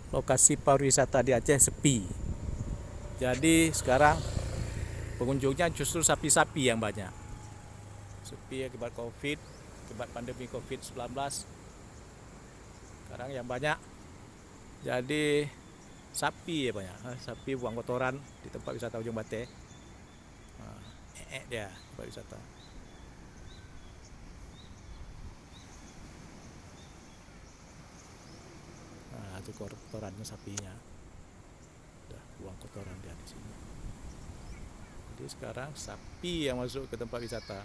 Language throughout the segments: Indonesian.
lokasi pariwisata di Aceh sepi. Jadi sekarang pengunjungnya justru sapi-sapi yang banyak. Sepi akibat COVID, akibat pandemi COVID-19. Sekarang yang banyak jadi sapi ya banyak. Sapi buang kotoran di tempat wisata Ujung Bate. Dia tempat wisata. Nah, itu kotorannya sapinya. Udah buang kotoran dia di sini. Jadi sekarang sapi yang masuk ke tempat wisata.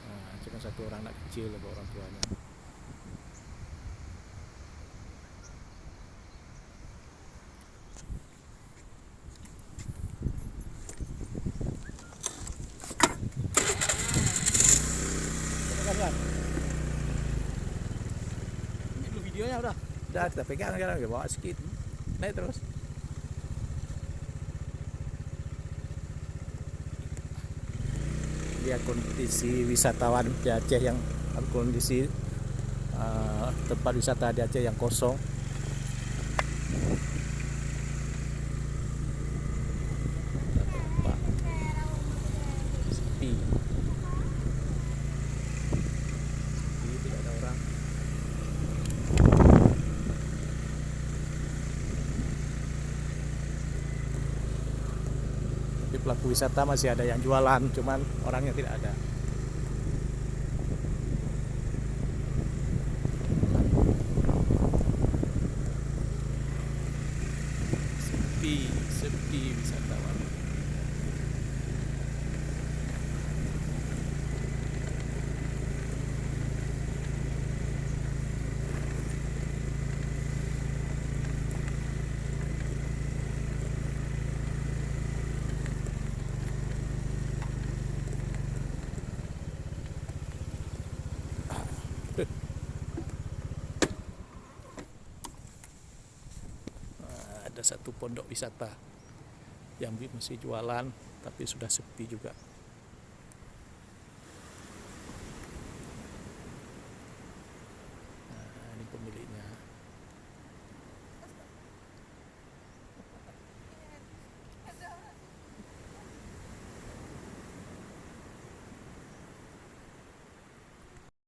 Nah, cuma satu orang anak kecil bawa orang tuanya. Ini dulu videonya udah. Udah kita pegang sekarang, bawa sedikit. Naik terus. Lihat kondisi wisatawan di Aceh yang kondisi tempat wisata di Aceh yang kosong. Sepi. Sepi, tidak ada orang. Tapi pelaku wisata masih ada yang jualan, cuman orangnya tidak ada. Sepi wisatawan. Ada satu pondok wisata yang masih jualan tapi sudah sepi juga.